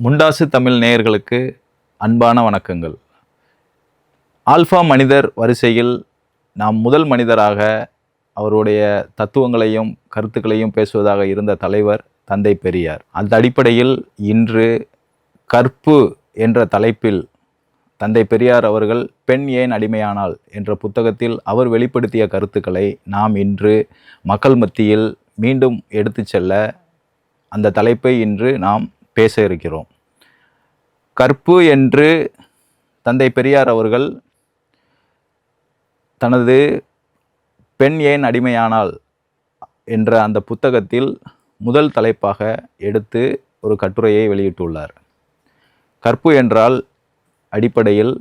முண்டாசு தமிழ் நேயர்களுக்கு அன்பான வணக்கங்கள். ஆல்ஃபா மனிதர் வரிசையில் நாம் முதல் மனிதராக அவருடைய தத்துவங்களையும் கருத்துக்களையும் பேசுவதாக இருந்த தலைவர் தந்தை பெரியார். அந்த அடிப்படையில் இன்று கற்பு என்ற தலைப்பில் தந்தை பெரியார் அவர்கள் பெண் ஏன் அடிமையானாள் என்ற புத்தகத்தில் அவர் வெளிப்படுத்திய கருத்துக்களை நாம் இன்று மக்கள் மத்தியில் மீண்டும் எடுத்து செல்ல அந்த தலைப்பை இன்று நாம் பேச இருக்கிறோம். கற்பு என்று தந்தை பெரியார் அவர்கள் தனது பெண் ஏன் அடிமையானாள் என்ற அந்த புத்தகத்தில் முதல் தலைப்பாக எடுத்து ஒரு கட்டுரையை வெளியிட்டுள்ளார். கற்பு என்றால் அடிப்படையில்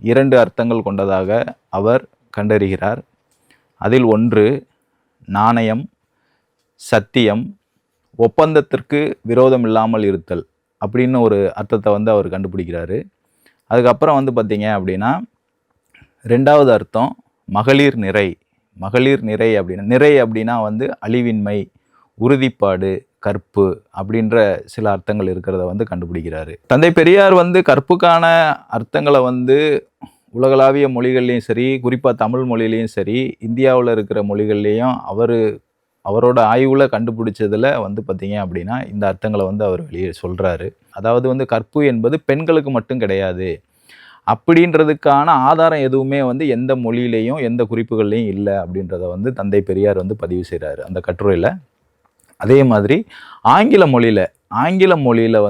2 அர்த்தங்கள் கொண்டதாக அவர் கண்டறிகிறார். அதில் ஒன்று நாணயம், சத்தியம், ஒப்பந்தத்திற்கு விரோதம் இல்லாமல் இருத்தல் அப்படின்னு ஒரு அர்த்தத்தை அவர் கண்டுபிடிக்கிறாரு. அதுக்கப்புறம் பார்த்தீங்க அப்படின்னா 2வது அர்த்தம் மகளிர் நிறை. மகளிர் நிறை அப்படின்னா நிறை அப்படின்னா அழிவின்மை, உறுதிப்பாடு, கற்பு அப்படின்ற சில அர்த்தங்கள் இருக்கிறத கண்டுபிடிக்கிறாரு. தந்தை பெரியார் கற்புக்கான அர்த்தங்களை உலகளாவிய மொழிகள்லையும் சரி, குறிப்பாக தமிழ் மொழியிலையும் சரி, இந்தியாவில் இருக்கிற மொழிகள்லேயும் அவரோட ஆய்வில் கண்டுபிடிச்சதில் பார்த்தீங்க அப்படின்னா இந்த அர்த்தங்களை அவர் வெளியே சொல்கிறாரு. அதாவது கற்பு என்பது பெண்களுக்கு மட்டும் கிடையாது அப்படின்றதுக்கான ஆதாரம் எதுவுமே எந்த மொழியிலையும் எந்த குறிப்புகள்லையும் இல்லை அப்படின்றத தந்தை பெரியார் பதிவு செய்கிறாரு அந்த கட்டுரையில். அதே மாதிரி ஆங்கில மொழியில்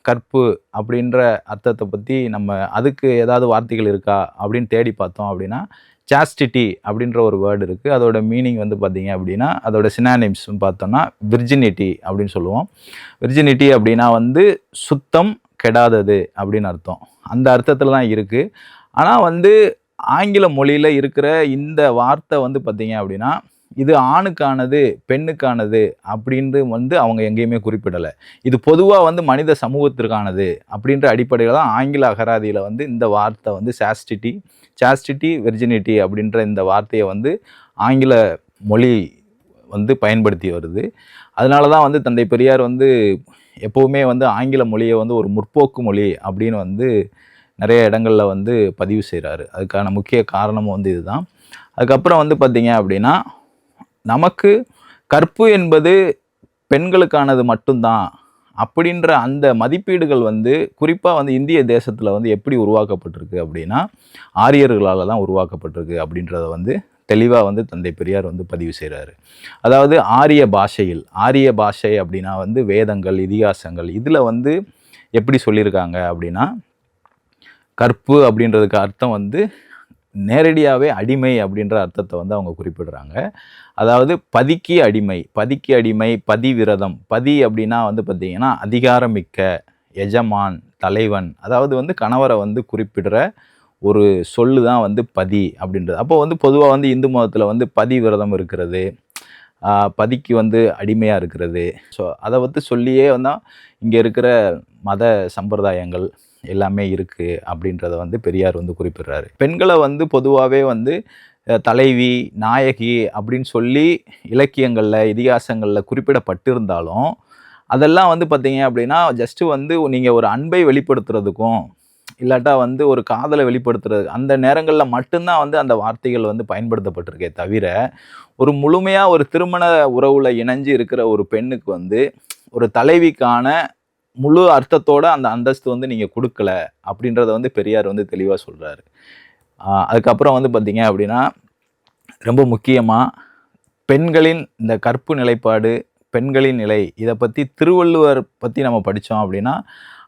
கற்பு அப்படின்ற அர்த்தத்தை பற்றி நம்ம அதுக்கு ஏதாவது வார்த்தைகள் இருக்கா அப்படின்னு தேடி பார்த்தோம் அப்படின்னா சாஸ்டிட்டி அப்படின்ற ஒரு வேர்டு இருக்குது. அதோட மீனிங் பார்த்தீங்க அப்படின்னா அதோட சினானிம்ஸ் பார்த்தோம்னா விர்ஜினிட்டி அப்படின்னு சொல்லுவோம். விர்ஜினிட்டி அப்படின்னா சுத்தம், கெடாதது அப்படின்னு அர்த்தம். அந்த அர்த்தத்தில் தான் இருக்குது. ஆனால் ஆங்கில மொழியில் இருக்கிற இந்த வார்த்தை பார்த்தீங்க அப்படின்னா இது ஆணுக்கானது, பெண்ணுக்கானது அப்படின்ட்டு அவங்க எங்கேயுமே குறிப்பிடலை. இது பொதுவாக மனித சமூகத்திற்கானது அப்படின்ற அடிப்படையில் தான் ஆங்கில அகராதியில் இந்த வார்த்தை சாஸ்டிட்டி, வெர்ஜினிட்டி அப்படின்ற இந்த வார்த்தையை ஆங்கில மொழி பயன்படுத்தி வருது. அதனால தான் தந்தை பெரியார் எப்போவுமே ஆங்கில மொழியை ஒரு முற்போக்கு மொழி அப்படின்னு நிறைய இடங்களில் பதிவு செய்கிறாரு. அதுக்கான முக்கிய காரணமும் இதுதான். அதுக்கப்புறம் பார்த்தீங்க அப்படின்னா நமக்கு கற்பு என்பது பெண்களுக்கானது மட்டும்தான் அப்படின்ற அந்த மதிப்பீடுகள் குறிப்பாக இந்திய தேசத்தில் எப்படி உருவாக்கப்பட்டிருக்கு அப்படின்னா ஆரியர்களால் தான் உருவாக்கப்பட்டிருக்கு அப்படின்றத தெளிவாக தந்தை பெரியார் பதிவு செய்கிறாரு. அதாவது ஆரிய பாஷை அப்படின்னா வேதங்கள், இதிகாசங்கள் இதில் எப்படி சொல்லியிருக்காங்க அப்படின்னா கற்பு அப்படின்றதுக்கு அர்த்தம் நேரடியாகவே அடிமை அப்படின்ற அர்த்தத்தை அவங்க குறிப்பிடுறாங்க. அதாவது பதிக்கு அடிமை, பதிவிரதம். பதி அப்படின்னா பார்த்திங்கன்னா அதிகாரமிக்க, எஜமான், தலைவன். அதாவது கணவரை குறிப்பிடுற ஒரு சொல்லு தான் பதி அப்படின்றது. அப்போ பொதுவாக இந்து மதத்தில் பதிவிரதம் இருக்கிறது, பதிக்கு அடிமையாக இருக்கிறது. ஸோ அதை சொல்லியே இங்கே இருக்கிற மத சம்பிரதாயங்கள் எல்லாமே இருக்குது அப்படின்றத பெரியார் குறிப்பிடுறாரு. பெண்களை பொதுவாகவே தலைவி, நாயகி அப்படின்னு சொல்லி இலக்கியங்களில், இதிகாசங்களில் குறிப்பிடப்பட்டிருந்தாலும் அதெல்லாம் பார்த்தீங்க அப்படின்னா ஜஸ்ட்டு நீங்கள் ஒரு அன்பை வெளிப்படுத்துறதுக்கும் இல்லாட்டா ஒரு காதலை வெளிப்படுத்துறது அந்த நேரங்களில் மட்டும்தான் அந்த வார்த்தைகள் பயன்படுத்தப்பட்டிருக்கே தவிர ஒரு முழுமையாக ஒரு திருமண உறவில் இணைஞ்சு இருக்கிற ஒரு பெண்ணுக்கு ஒரு தலைவிக்கான முழு அர்த்தத்தோட அந்த அந்தஸ்து நீங்கள் கொடுக்கல அப்படின்றத பெரியார் தெளிவாக சொல்கிறாரு. அதுக்கப்புறம் பார்த்தீங்க அப்படின்னா ரொம்ப முக்கியமாக பெண்களின் இந்த கற்பு நிலைப்பாடு, பெண்களின் நிலை, இதை பற்றி திருவள்ளுவர் பற்றி நம்ம படித்தோம் அப்படின்னா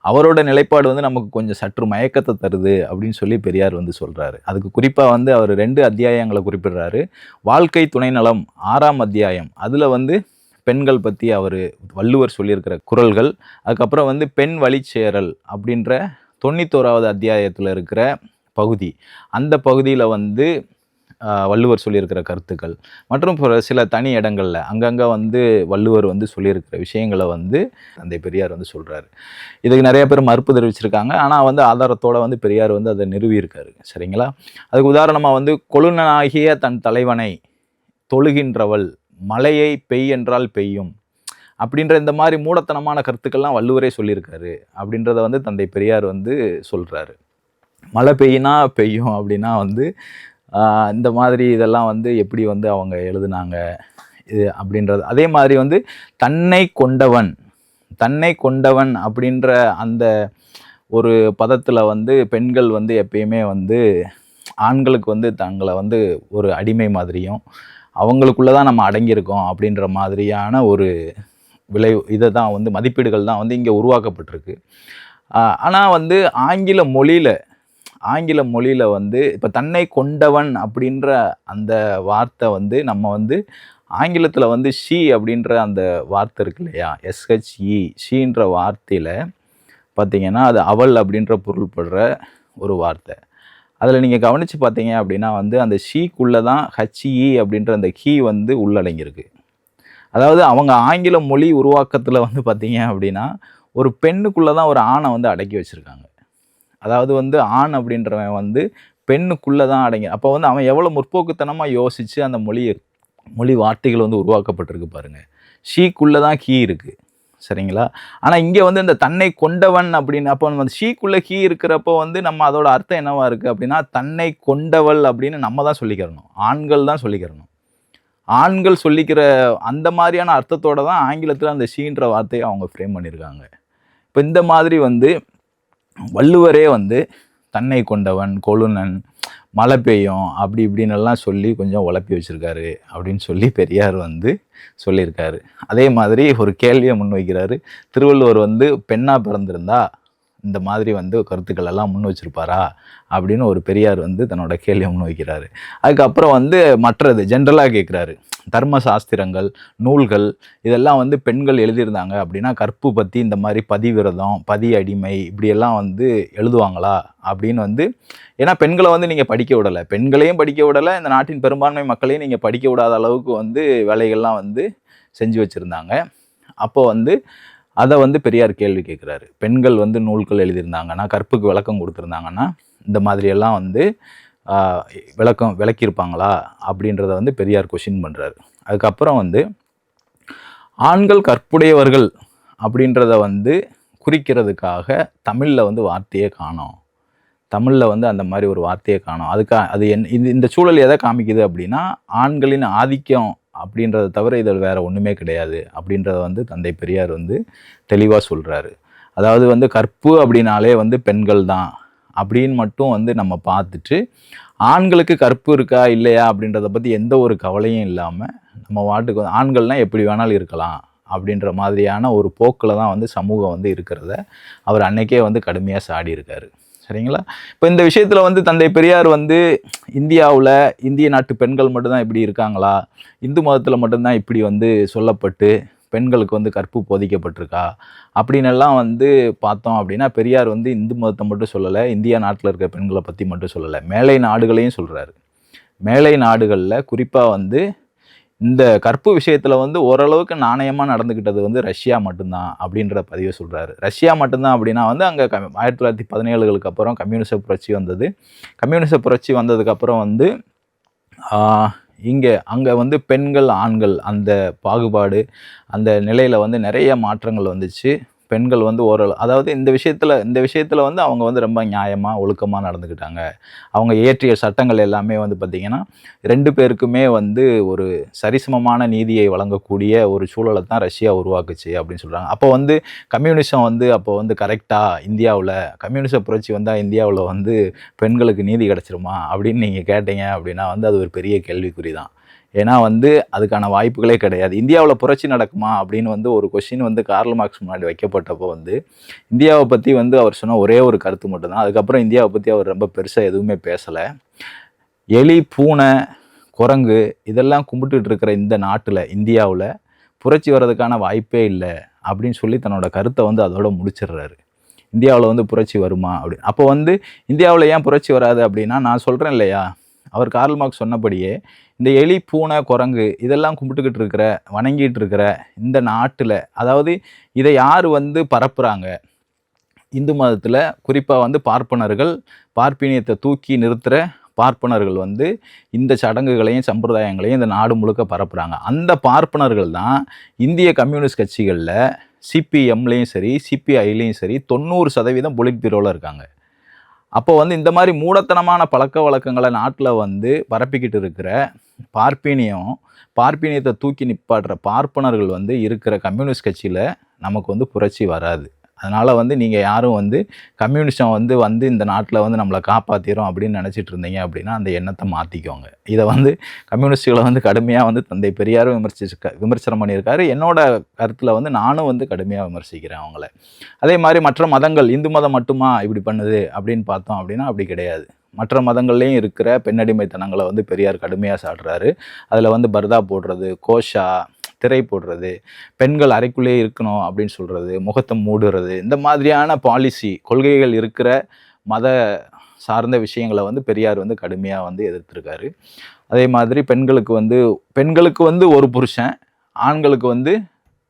அவரோட நிலைப்பாடு நமக்கு கொஞ்சம் சற்று மயக்கத்தை தருது அப்படின்னு சொல்லி பெரியார் சொல்கிறாரு. அதுக்கு குறிப்பாக அவர் 2 அத்தியாயங்களை குறிப்பிடுறாரு. வாழ்க்கை துணைநலம் 6ஆம் அத்தியாயம், அதில் பெண்கள் பற்றி வள்ளுவர் சொல்லியிருக்கிற குறள்கள். அதுக்கப்புறம் பெண் வழிச்சேரல் அப்படின்ற 91வது அத்தியாயத்தில் இருக்கிற பகுதி, அந்த பகுதியில் வள்ளுவர் சொல்லியிருக்கிற கருத்துக்கள் மற்றும் சில தனி இடங்களில் அங்கங்கே வள்ளுவர் சொல்லியிருக்கிற விஷயங்களை தந்தை பெரியார் சொல்கிறாரு. இதுக்கு நிறைய பேர் மறுப்பு தெரிவிச்சிருக்காங்க. ஆனால் ஆதாரத்தோடு பெரியார் அதை நிறுவியிருக்காரு. சரிங்களா? அதுக்கு உதாரணமாக கொழுநனாகிய தன் தலைவனை தொழுகின்றவள் மழையை பெய் என்றால் பெய்யும். அப்படின்ற இந்த மாதிரி மூடத்தனமான கருத்துக்கள்லாம் வள்ளுவரே சொல்லியிருக்காரு அப்படின்றத வந்து தந்தை பெரியார் வந்து சொல்கிறாரு. மழை பெய்யுனா பெய்யும் அப்படின்னா வந்து இந்த மாதிரி இதெல்லாம் வந்து எப்படி வந்து அவங்க எழுதுனாங்க இது அப்படின்றது. அதே மாதிரி வந்து தன்னை கொண்டவன் அப்படின்ற அந்த ஒரு பதத்தில் வந்து பெண்கள் வந்து எப்பயுமே வந்து ஆண்களுக்கு வந்து தங்களை வந்து ஒரு அடிமை மாதிரியும் அவங்களுக்குள்ளே தான் நம்ம அடங்கியிருக்கோம் அப்படின்ற மாதிரியான ஒரு இதை தான் வந்து மதிப்பீடுகள் தான் வந்து இங்கே உருவாக்கப்பட்டிருக்கு. ஆனால் வந்து ஆங்கில மொழியில் வந்து இப்போ தன்னை கொண்டவன் அப்படின்ற அந்த வார்த்தை வந்து நம்ம வந்து ஆங்கிலத்தில் வந்து ஷீ அப்படின்ற அந்த வார்த்தை இருக்கு இல்லையா, எஸ்ஹெச்இ ஷீன்ற வார்த்தையில் பார்த்தீங்கன்னா அது அவள் அப்படின்ற பொருள்படுற ஒரு வார்த்தை. அதில் நீங்கள் கவனித்து பார்த்தீங்க அப்படின்னா வந்து அந்த ஷீக்குள்ளே தான் ஹச்இ அப்படின்ற அந்த கீ வந்து உள்ளடங்கியிருக்கு. அதாவது அவங்க ஆங்கில மொழி உருவாக்கத்தில் வந்து பார்த்தீங்க அப்படின்னா ஒரு பெண்ணுக்குள்ளே தான் ஒரு ஆணை வந்து அடக்கி வச்சுருக்காங்க. அதாவது வந்து ஆண் அப்படின்றவன் வந்து பெண்ணுக்குள்ளே தான் அடங்கி, அப்போ வந்து அவன் எவ்வளோ முற்போக்குத்தனமாக யோசித்து அந்த மொழி வார்த்தைகள் வந்து உருவாக்கப்பட்டிருக்கு பாருங்கள். ஷீக்குள்ளே தான் கீ இருக்குது, சரிங்களா? ஆனால் இங்கே வந்து இந்த தன்னை கொண்டவன் அப்படின்னு அப்போ வந்து ஷீக்குள்ளே கீ இருக்கிறப்போ வந்து நம்ம அதோட அர்த்தம் என்னவா இருக்குது அப்படின்னா தன்னை கொண்டவள் அப்படின்னு நம்ம தான் சொல்லிக்கிறணும், ஆண்கள் தான் சொல்லிக்கிறணும். ஆண்கள் சொல்லிக்கிற அந்த மாதிரியான அர்த்தத்தோடு தான் ஆங்கிலத்தில் அந்த ஷீன்ற வார்த்தையை அவங்க ஃப்ரேம் பண்ணியிருக்காங்க. இப்போ இந்த மாதிரி வந்து வள்ளுவரே வந்து தன்னை கொண்டவன், கொழுநன், மழை பெய்யும் அப்படி இப்படின்னு எல்லாம் சொல்லி கொஞ்சம் உழப்பி வச்சுருக்காரு அப்படின்னு சொல்லி பெரியார் வந்து சொல்லியிருக்காரு. அதே மாதிரி ஒரு கேள்வியை முன்வைக்கிறாரு, திருவள்ளுவர் வந்து பெண்ணாக பிறந்திருந்தா இந்த மாதிரி வந்து கருத்துக்கள் எல்லாம் முன் வச்சிருப்பாரா அப்படின்னு ஒரு பெரியார் வந்து தன்னோட கேள்வியை முன்வைக்கிறாரு. அதுக்கப்புறம் வந்து மற்றது ஜென்ரலாக கேட்குறாரு, தர்ம சாஸ்திரங்கள், நூல்கள் இதெல்லாம் வந்து பெண்கள் எழுதியிருந்தாங்க அப்படின்னா கற்பு பற்றி இந்த மாதிரி பதிவிரதம், பதி அடிமை இப்படியெல்லாம் வந்து எழுதுவாங்களா அப்படின்னு வந்து, ஏன்னா பெண்களை வந்து நீங்கள் படிக்க விடலை, பெண்களையும் படிக்க விடலை, இந்த நாட்டின் பெரும்பான்மை மக்களையும் நீங்கள் படிக்க விடாத அளவுக்கு வந்து வேலைகள்லாம் வந்து செஞ்சு வச்சுருந்தாங்க. அப்போ வந்து அதை வந்து பெரியார் கேள்வி கேட்குறாரு, பெண்கள் வந்து நூல்கள் எழுதியிருந்தாங்கன்னா கற்புக்கு விளக்கம் கொடுத்துருந்தாங்கன்னா இந்த மாதிரியெல்லாம் வந்து விளக்கியிருப்பாங்களா அப்படின்றத வந்து பெரியார் கொஷின் பண்ணுறாரு. அதுக்கப்புறம் வந்து ஆண்கள் கற்புடையவர்கள் அப்படின்றத வந்து குறிக்கிறதுக்காக தமிழில் வந்து வார்த்தையே காணோம், தமிழில் வந்து அந்த மாதிரி ஒரு வார்த்தையை காணோம். அது இந்த சூழல் எதை காமிக்குது அப்படின்னா ஆண்களின் ஆதிக்கம் அப்படின்றத தவிர இதில் வேறு ஒன்றுமே கிடையாது அப்படின்றத வந்து தந்தை பெரியார் வந்து தெளிவாக சொல்கிறாரு. அதாவது வந்து கற்பு அப்படின்னாலே வந்து பெண்கள் தான் அப்படின்னு மட்டும் வந்து நம்ம பார்த்துட்டு ஆண்களுக்கு கற்பு இருக்கா இல்லையா அப்படின்றத பற்றி எந்த ஒரு கவலையும் இல்லாமல் நம்ம வாட்டுக்கு ஆண்கள்னால் எப்படி வேணாலும் இருக்கலாம் அப்படின்ற மாதிரியான ஒரு போக்கில் தான் வந்து சமூகம் வந்து இருக்கிறத அவர் அன்னைக்கே வந்து கடுமையாக சாடி இருக்காரு, சரிங்களா? இப்போ இந்த விஷயத்தில் வந்து தந்தை பெரியார் வந்து இந்தியாவில் இந்திய நாட்டு பெண்கள் மட்டும்தான் இப்படி இருக்காங்களா, இந்து மதத்தில் மட்டும்தான் இப்படி வந்து சொல்லப்பட்டு பெண்களுக்கு வந்து கற்பு போதிக்கப்பட்டிருக்கா அப்படின்னு எல்லாம் வந்து பார்த்தோம் அப்படின்னா பெரியார் வந்து இந்து மதத்தை மட்டும் சொல்லலை, இந்தியா நாட்டில் இருக்கிற பெண்களை பற்றி மட்டும் சொல்லலை, மேலை நாடுகளையும் சொல்கிறாரு. மேலை நாடுகளில் குறிப்பாக வந்து இந்த கற்பு விஷயத்தில் வந்து ஓரளவுக்கு நாணயமாக நடந்துக்கிட்டது வந்து ரஷ்யா மட்டும்தான் அப்படின்ற பதிவை சொல்கிறாரு. ரஷ்யா மட்டும்தான் அப்படின்னா வந்து அங்கே 1917களுக்கு அப்புறம் கம்யூனிச புரட்சி வந்தது. கம்யூனிச புரட்சி வந்ததுக்கப்புறம் வந்து அங்கே வந்து பெண்கள் ஆண்கள் அந்த பாகுபாடு அந்த நிலையில் வந்து நிறைய மாற்றங்கள் வந்துச்சு. பெண்கள் வந்து அதாவது இந்த விஷயத்தில் வந்து அவங்க வந்து ரொம்ப நியாயமாக ஒழுக்கமாக நடந்துக்கிட்டாங்க. அவங்க இயற்றிய சட்டங்கள் எல்லாமே வந்து பார்த்திங்கன்னா 2 பேருக்குமே வந்து ஒரு சரிசமமான நீதியை வழங்கக்கூடிய ஒரு சூழலை தான் ரஷ்யா உருவாக்குச்சு அப்படின்னு சொல்கிறாங்க. அப்போ வந்து கம்யூனிசம் வந்து அப்போ வந்து கரெக்டாக இந்தியாவில் கம்யூனிச புரட்சி வந்தால் இந்தியாவில் வந்து பெண்களுக்கு நீதி கிடச்சிருமா அப்படின்னு நீங்கள் கேட்டீங்க அப்படின்னா வந்து அது ஒரு பெரிய கேள்விக்குறி தான். ஏன்னா வந்து அதுக்கான வாய்ப்புகளே கிடையாது. இந்தியாவில் புரட்சி நடக்குமா அப்படின்னு வந்து ஒரு கொஸ்டின் வந்து கார்ல் மார்க்ஸ் முன்னாடி வைக்கப்பட்டப்போ வந்து இந்தியாவை பற்றி வந்து அவர் சொன்ன ஒரே ஒரு கருத்து மட்டும்தான். அதுக்கப்புறம் இந்தியாவை பற்றி அவர் ரொம்ப பெருசாக எதுவுமே பேசலை. எலி, பூனை, குரங்கு இதெல்லாம் கும்பிட்டுட்டு இருக்கிற இந்த நாட்டில் இந்தியாவில் புரட்சி வர்றதுக்கான வாய்ப்பே இல்லை அப்படின்னு சொல்லி தன்னோட கருத்தை வந்து அதோட முடிச்சிடுறாரு. இந்தியாவில் வந்து புரட்சி வருமா அப்படின்னு. அப்போ வந்து இந்தியாவில் ஏன் புரட்சி வராது அப்படின்னா நான் சொல்கிறேன் இல்லையா, அவர் கார்ல் மார்க்ஸ் சொன்னபடியே இந்த எலி, பூனை, குரங்கு இதெல்லாம் கும்பிட்டுக்கிட்டு இருக்கிற வணங்கிட்டு இருக்கிற இந்த நாட்டில், அதாவது இதை யார் வந்து பரப்புகிறாங்க இந்து மதத்தில், குறிப்பாக வந்து பார்ப்பனர்கள், பார்ப்பனியத்தை தூக்கி நிறுத்துகிற பார்ப்பனர்கள் வந்து இந்த சடங்குகளையும் சம்பிரதாயங்களையும் இந்த நாடு முழுக்க பரப்புகிறாங்க. அந்த பார்ப்பனர்கள் தான் இந்திய கம்யூனிஸ்ட் கட்சிகளில் சிபிஎம்லேயும் சரி சிபிஐலேயும் சரி 90% பொலிட் பீரோவில் இருக்காங்க. அப்போ வந்து இந்த மாதிரி மூடத்தனமான பழக்க வழக்கங்களை நாட்டில் வந்து பரப்பிக்கிட்டு இருக்கிற பார்ப்பீனியத்தை தூக்கி நிப்பாட்டுற பார்ப்பனர்கள் வந்து இருக்கிற கம்யூனிஸ்ட் கட்சியில் நமக்கு வந்து புரட்சி வராது. அதனால் வந்து நீங்கள் யாரும் வந்து கம்யூனிஸ்டம் வந்து இந்த நாட்டில் வந்து நம்மளை காப்பாற்றிடும் அப்படின்னு நினச்சிட்டு இருந்தீங்க அப்படின்னா அந்த எண்ணத்தை மாற்றிக்கோங்க. இதை வந்து கம்யூனிஸ்டுகளை வந்து கடுமையாக வந்து தந்தை பெரியாரும் விமர்சனம் பண்ணியிருக்காரு. என்னோட கருத்தில் வந்து நானும் வந்து கடுமையாக விமர்சிக்கிறேன் அவங்கள. அதே மாதிரி மற்ற மதங்கள், இந்து மதம் மட்டுமா இப்படி பண்ணுது அப்படின்னு பார்த்தோம் அப்படின்னா அப்படி கிடையாது. மற்ற மதங்கள்லேயும் இருக்கிற பெண்ணடிமைத்தனங்களை வந்து பெரியார் கடுமையாக சாடுறாரு. அதில் வந்து பர்தா போடுறது, கோஷா, திரை போடுறது, பெண்கள் அறைக்குள்ளே இருக்கணும் அப்படின்னு சொல்கிறது, முகத்தை மூடுறது, இந்த மாதிரியான பாலிசி கொள்கைகள் இருக்கிற மத சார்ந்த விஷயங்களை வந்து பெரியார் வந்து கடுமையாக வந்து எதிர்த்திருக்காரு. அதே மாதிரி பெண்களுக்கு வந்து ஒரு புருஷன், ஆண்களுக்கு வந்து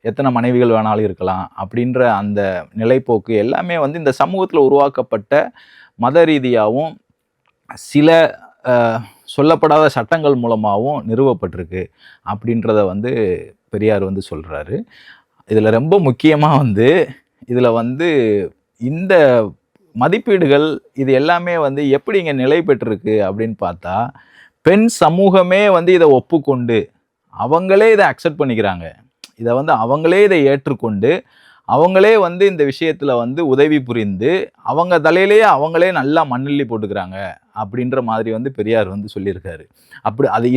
எத்தனை மனைவிகள் வேணாலும் இருக்கலாம் அப்படின்ற அந்த நிலைப்போக்கு எல்லாமே வந்து இந்த சமூகத்தில் உருவாக்கப்பட்ட மத ரீதியாகவும் சில சொல்லப்படாத சட்டங்கள் மூலமாகவும் நிறுவப்பட்டிருக்கு அப்படின்றத வந்து பெரியார் வந்து சொல்கிறாரு. இதில் ரொம்ப முக்கியமாக வந்து இதில் வந்து இந்த மதிப்பீடுகள் இது எல்லாமே வந்து எப்படி இங்கே நிலை பெற்றிருக்கு அப்படின்னு பார்த்தா, பெண் சமூகமே வந்து இதை ஒப்புக்கொண்டு அவங்களே இதை அக்செப்ட் பண்ணிக்கிறாங்க. இதை வந்து அவங்களே இதை ஏற்றுக்கொண்டு அவங்களே வந்து இந்த விஷயத்தில் வந்து உதவி புரிந்து அவங்க தலையிலேயே அவங்களே நல்லா மண்ணள்ளி போட்டுக்கிறாங்க அப்படின்ற மாதிரி வந்து பெரியார் வந்து சொல்லியிருக்காரு.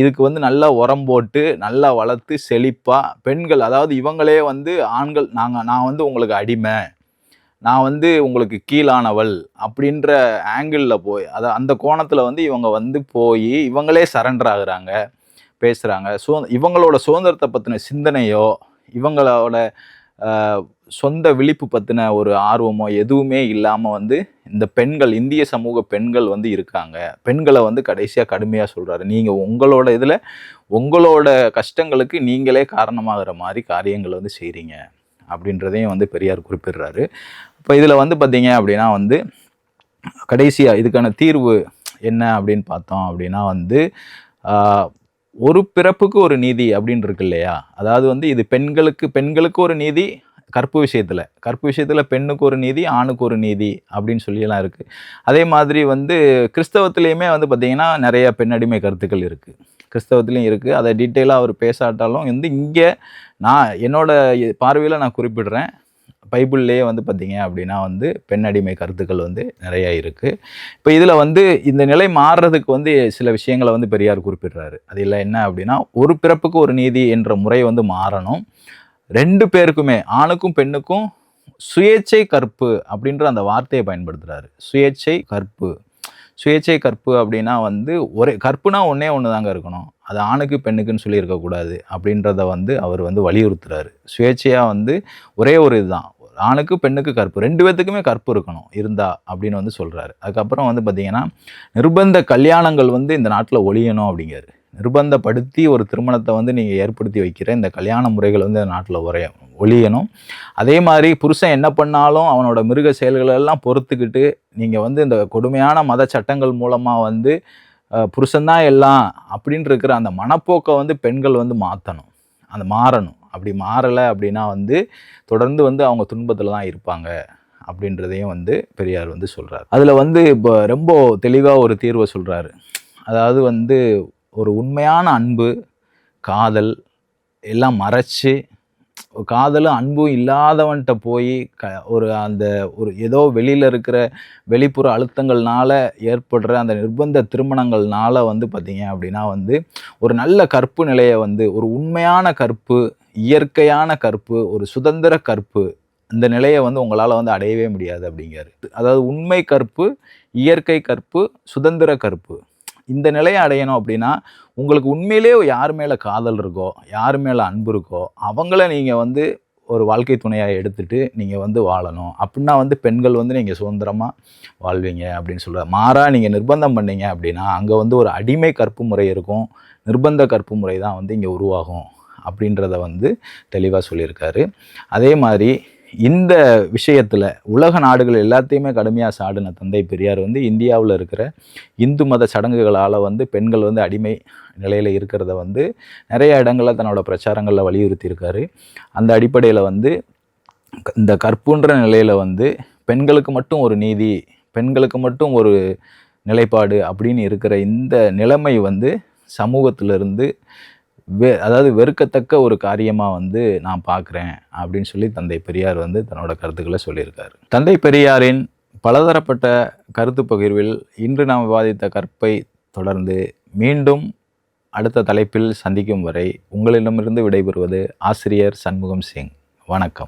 இதுக்கு வந்து நல்லா உரம் போட்டு நல்லா வளர்த்து செழிப்பாக பெண்கள், அதாவது இவங்களே வந்து ஆண்கள், நான் வந்து உங்களுக்கு அடிமை, நான் வந்து உங்களுக்கு கீழானவள் அப்படின்ற ஆங்கிளில் போய் அந்த கோணத்தில் வந்து இவங்க வந்து போய் இவங்களே சரண்டர் ஆகுறாங்க, பேசுகிறாங்க. இவங்களோட சுதந்திரத்தை பற்றின சிந்தனையோ இவங்களோட சொந்த விழிப்பு பற்றின ஒரு ஆர்வமோ எதுவுமே இல்லாமல் வந்து இந்த பெண்கள், இந்திய சமூக பெண்கள் வந்து இருக்காங்க. பெண்களை வந்து கடைசியாக கடுமையாக சொல்கிறாரு, நீங்கள் உங்களோட இதில் உங்களோட கஷ்டங்களுக்கு நீங்களே காரணமாகிற மாதிரி காரியங்கள் வந்து செய்கிறீங்க அப்படின்றதையும் வந்து பெரியார் குறிப்பிடுறாரு. இப்போ இதில் வந்து பார்த்தீங்க அப்படின்னா வந்து கடைசியாக இதுக்கான தீர்வு என்ன அப்படின்னு பார்த்தோம் அப்படின்னா வந்து ஒரு பிறப்புக்கு ஒரு நீதி அப்படின்னு இருக்கு இல்லையா? அதாவது வந்து இது பெண்களுக்கு ஒரு நீதி, கற்பு விஷயத்தில் பெண்ணுக்கு ஒரு நீதி, ஆணுக்கு ஒரு நீதி அப்படின்னு சொல்லியெல்லாம் இருக்குது. அதே மாதிரி வந்து கிறிஸ்தவத்துலேயுமே வந்து பார்த்திங்கன்னா நிறைய பெண்ணடிமை கருத்துக்கள் இருக்குது, கிறிஸ்தவத்துலேயும் இருக்குது. அதை டீட்டெயிலாக அவர் பேசாட்டாலும் வந்து இங்கே என்னோட பார்வையில் நான் குறிப்பிடுறேன். பைபிள்லேயே வந்து பார்த்திங்க அப்படின்னா வந்து பெண்ணடிமை கருத்துக்கள் வந்து நிறையா இருக்குது. இப்போ இதில் வந்து இந்த நிலை மாறுறதுக்கு வந்து சில விஷயங்களை வந்து பெரியார் குறிப்பிடுறாரு. அது இல்லை என்ன அப்படின்னா, ஒரு பிறப்புக்கு ஒரு நீதி என்ற முறை வந்து மாறணும். 2 பேருக்குமே, ஆணுக்கும் பெண்ணுக்கும் சுயேச்சை கற்பு அப்படின்ற அந்த வார்த்தையை பயன்படுத்துகிறாரு. சுயேச்சை கற்பு அப்படின்னா வந்து கற்புனா ஒன்று தாங்க இருக்கணும், அது ஆணுக்கு பெண்ணுக்குன்னு சொல்லி இருக்கக்கூடாது அப்படின்றத வந்து அவர் வந்து வலியுறுத்துறாரு. சுயேட்சையாக வந்து ஒரே ஒரு இதுதான், ஆணுக்கு பெண்ணுக்கு கற்பு, 2 பேர்த்துக்குமே கற்பு இருக்கணும் இருந்தா அப்படின்னு வந்து சொல்கிறாரு. அதுக்கப்புறம் வந்து பார்த்திங்கன்னா நிர்பந்த கல்யாணங்கள் வந்து இந்த நாட்டில் ஒழியணும் அப்படிங்கிறாரு. நிர்பந்தப்படுத்தி ஒரு திருமணத்தை வந்து நீங்கள் ஏற்படுத்தி வைக்கிற இந்த கல்யாண முறைகள் வந்து இந்த நாட்டில் ஒழியணும். அதே மாதிரி புருஷன் என்ன பண்ணாலும் அவனோட மிருக செயல்களெல்லாம் பொறுத்துக்கிட்டு நீங்கள் வந்து இந்த கொடுமையான மத சட்டங்கள் மூலமாக வந்து புருஷன்தான் எல்லாம் அப்படின்னு இருக்கிற அந்த மனப்போக்கை வந்து பெண்கள் வந்து மாறணும். அப்படி மாறலை அப்படின்னா வந்து தொடர்ந்து வந்து அவங்க துன்பத்தில் தான் இருப்பாங்க அப்படின்றதையும் வந்து பெரியார் வந்து சொல்கிறார். அதில் வந்து இப்போ ரொம்ப தெளிவாக ஒரு தீர்வை சொல்கிறாரு. அதாவது வந்து ஒரு உண்மையான அன்பு, காதல் எல்லாம் மறைச்சு, காதலும் அன்பும் இல்லாதவன்கிட்ட போய் ஒரு ஏதோ வெளியில் இருக்கிற வெளிப்புற அழுத்தங்கள்னால ஏற்படுற அந்த நிர்பந்த திருமணங்கள்னால வந்து பார்த்திங்க அப்படின்னா வந்து ஒரு நல்ல கற்பு நிலையை வந்து, ஒரு உண்மையான கற்பு, இயற்கையான கற்பு, ஒரு சுதந்திர கற்பு, இந்த நிலையை வந்து உங்களால் வந்து அடையவே முடியாது அப்படிங்கிறாரு. அதாவது உண்மை கற்பு, இயற்கை கற்பு, சுதந்திர கற்பு, இந்த நிலையை அடையணும் அப்படின்னா உங்களுக்கு உண்மையிலேயே யார் மேலே காதல் இருக்கோ, யார் மேலே அன்பு இருக்கோ அவங்கள நீங்கள் வந்து ஒரு வாழ்க்கை துணையாக எடுத்துகிட்டு நீங்கள் வந்து வாழணும். அப்படின்னா வந்து பெண்கள் வந்து நீங்கள் சுதந்திரமாக வாழ்வீங்க அப்படின்னு சொல்கிறார். மாறாக நீங்கள் நிர்பந்தம் பண்ணீங்க அப்படின்னா அங்கே வந்து ஒரு அடிமை கற்பு முறை இருக்கும், நிர்பந்த கற்பு முறை தான் வந்து இங்கே உருவாகும் அப்படின்றத வந்து தெளிவாக சொல்லியிருக்காரு. அதே மாதிரி இந்த விஷயத்தில் உலக நாடுகள் எல்லாத்தையுமே கடுமையாக சாடின தந்தை பெரியார் வந்து இந்தியாவில் இருக்கிற இந்து மத சடங்குகளால் வந்து பெண்கள் வந்து அடிமை நிலையில் இருக்கிறத வந்து நிறைய இடங்களில் தன்னோட பிரச்சாரங்களில் வலியுறுத்தியிருக்காரு. அந்த அடிப்படையில் வந்து இந்த கற்புன்ற நிலையில் வந்து பெண்களுக்கு மட்டும் ஒரு நீதி, பெண்களுக்கு மட்டும் ஒரு நிலைப்பாடு அப்படின்னு இருக்கிற இந்த நிலைமை வந்து சமூகத்திலிருந்து அதாவது வெறுக்கத்தக்க ஒரு காரியமாக வந்து நான் பார்க்குறேன் அப்படின்னு சொல்லி தந்தை பெரியார் வந்து தன்னோட கருத்துக்களை சொல்லியிருக்காரு. தந்தை பெரியாரின் பலதரப்பட்ட கருத்து பகிர்வில் இன்று நாம் விவாதித்த கற்பை தொடர்ந்து மீண்டும் அடுத்த தலைப்பில் சந்திக்கும் வரை உங்களிடமிருந்து விடைபெறுவது ஆசிரியர் சண்முகம் சிங். வணக்கம்.